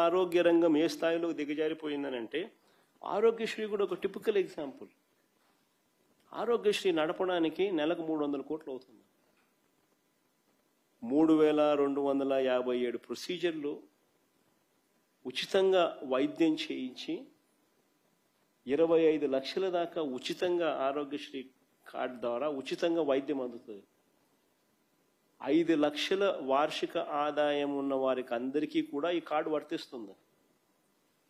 ఆరోగ్య రంగం ఏ స్థాయిలో దిగజారిపోయిందనంటే ఆరోగ్యశ్రీ కూడా ఒక టిపికల్ ఎగ్జాంపుల్. ఆరోగ్యశ్రీ నడపడానికి నెలకు 300 కోట్లు అవుతుంది. 3257 ప్రొసీజర్లు ఉచితంగా వైద్యం చేయించి 25 లక్షల దాకా ఉచితంగా ఆరోగ్యశ్రీ కార్డు ద్వారా ఉచితంగా వైద్యం అందుతుంది. 5 లక్షల వార్షిక ఆదాయం ఉన్న వారికి అందరికీ కూడా ఈ కార్డు వర్తిస్తుంది.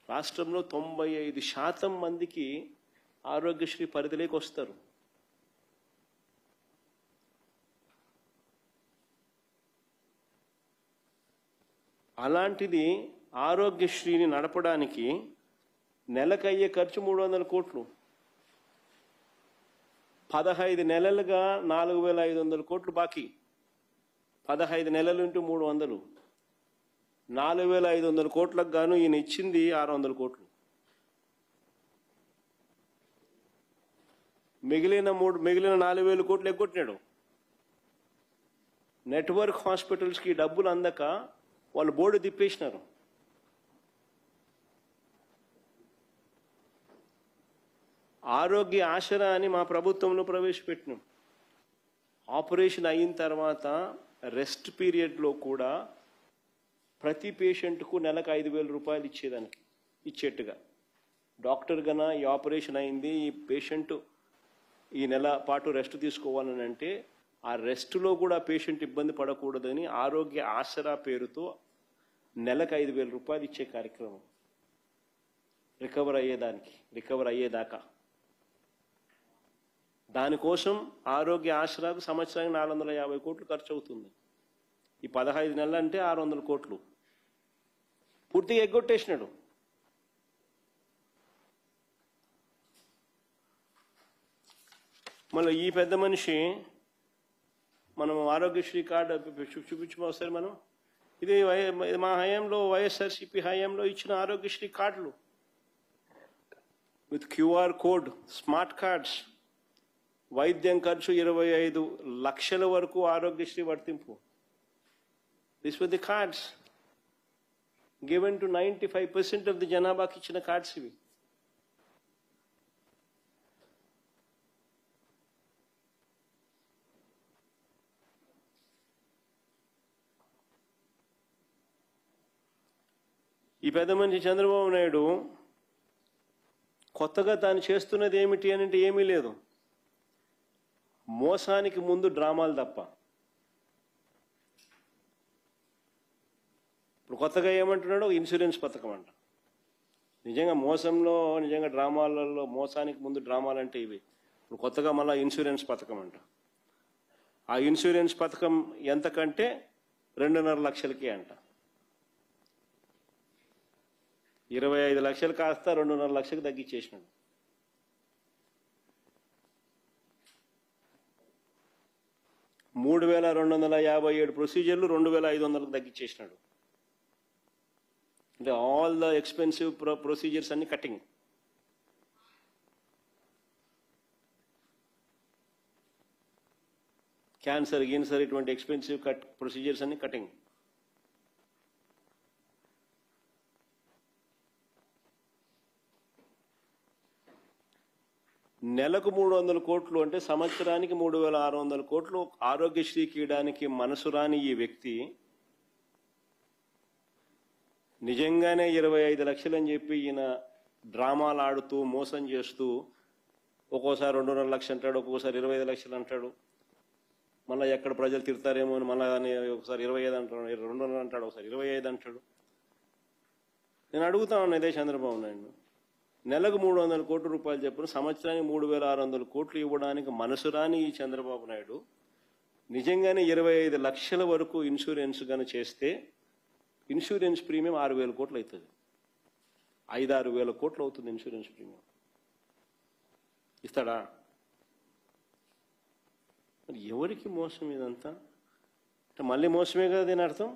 రాష్ట్రంలో 95% మందికి ఆరోగ్యశ్రీ పరిధిలోకి వస్తారు. అలాంటిది ఆరోగ్యశ్రీని నడపడానికి నెలకయ్యే ఖర్చు 300 కోట్లు. 15 నెలలుగా 4500 కోట్లు బాకీ. 15 నెలలు ఇంటూ 300, 4500 కోట్లకు గాను ఈయన ఇచ్చింది 600 కోట్లు. మిగిలిన 4000 కోట్లు ఎగ్గొట్టినాడు. నెట్వర్క్ హాస్పిటల్స్కి డబ్బులు అందక వాళ్ళు బోర్డు తిప్పేసినారు. ఆరోగ్య ఆసరా అని మా ప్రభుత్వంలో ప్రవేశపెట్టినాం. ఆపరేషన్ అయిన తర్వాత రెస్ట్ పీరియడ్లో కూడా ప్రతి పేషెంట్కు నెలకు 5000 రూపాయలు ఇచ్చేట్టుగా డాక్టర్ గన ఈ ఆపరేషన్ అయింది, ఈ పేషెంట్ ఈ నెల పాటు రెస్ట్ తీసుకోవాలని అంటే ఆ రెస్ట్లో కూడా పేషెంట్ ఇబ్బంది పడకూడదని ఆరోగ్య ఆసరా పేరుతో నెలకు 5000 రూపాయలు ఇచ్చే కార్యక్రమం రికవర్ అయ్యేదాకా. దానికోసం ఆరోగ్య ఆసరాకు సంవత్సరానికి 450 కోట్లు ఖర్చు అవుతుంది. ఈ 15 నెలలు అంటే 600 కోట్లు పూర్తిగా ఎగ్గొట్టేసినాడు. మళ్ళీ ఈ పెద్ద మనిషి మనం ఆరోగ్యశ్రీ కార్డు చూపించుకోసారి మనం ఇది మా హయాంలో వైఎస్ఆర్సీపీ హయాంలో ఇచ్చిన ఆరోగ్యశ్రీ కార్డులు with QR code, smart cards. వైద్యం ఖర్చు 25 లక్షల వరకు ఆరోగ్యశ్రీ వర్తింపు. This were the cards given to 95% of the జనాభాకి ఇచ్చిన కార్డ్స్ ఇవి. ఈ పెద్ద మనిషి చంద్రబాబు నాయుడు కొత్తగా తాను చేస్తున్నది ఏమిటి అని అంటే ఏమీ లేదు. మోసానికి ముందు డ్రామాలు తప్ప. ఇప్పుడు కొత్తగా ఏమంటున్నాడు, ఇన్సూరెన్స్ పథకం అంట. నిజంగా డ్రామాలలో మోసానికి ముందు డ్రామాలు అంటే ఇవి. ఇప్పుడు కొత్తగా మళ్ళీ ఇన్సూరెన్స్ పథకం అంట. ఆ ఇన్సూరెన్స్ పథకం ఎంతకంటే 2.5 లక్షలకే అంట. 25 లక్షలు కాస్త 2.5 లక్షలకు తగ్గించేసినాడు. $3,257 ప్రొసీజర్లు 2,500కు తగ్గించేసినాడు. అంటే ఆల్ ద ఎక్స్పెన్సివ్ ప్రొసీజర్స్ అన్ని కటింగ్. క్యాన్సర్ ఇటువంటి ఎక్స్పెన్సివ్ ప్రొసీజర్స్ అన్ని కటింగ్. నెలకు 300 కోట్లు అంటే సంవత్సరానికి 3600 కోట్లు ఆరోగ్యశ్రీకి ఇవ్వడానికి మనసు రాని ఈ వ్యక్తి నిజంగానే 25 లక్షలు అని చెప్పి ఈయన డ్రామాలు ఆడుతూ మోసం చేస్తూ ఒక్కోసారి 2.5 లక్షలు అంటాడు, ఒక్కోసారి 25 లక్షలు అంటాడు. మళ్ళీ ఎక్కడ ప్రజలు తిడతారేమో అని మళ్ళీ ఒకసారి 25 అంటాడు, 2.5 అంటాడు, ఒకసారి 25 అంటాడు. నేను అడుగుతా ఉన్నా ఇదే చంద్రబాబు నాయుడు, నెలకు 300 కోట్ల రూపాయలు చెప్పిన సంవత్సరానికి 3600 కోట్లు ఇవ్వడానికి మనసు రాని ఈ చంద్రబాబు నాయుడు నిజంగానే 25 లక్షల వరకు ఇన్సూరెన్స్ గాని చేస్తే ఇన్సూరెన్స్ ప్రీమియం 6000 కోట్లు అవుతుంది. 5-6 వేల కోట్లు అవుతుంది ఇన్సూరెన్స్ ప్రీమియం. ఇస్తాడా? మరి ఎవరికి మోసం ఇదంతా? అంటే మళ్ళీ మోసమే కదా దీని అర్థం.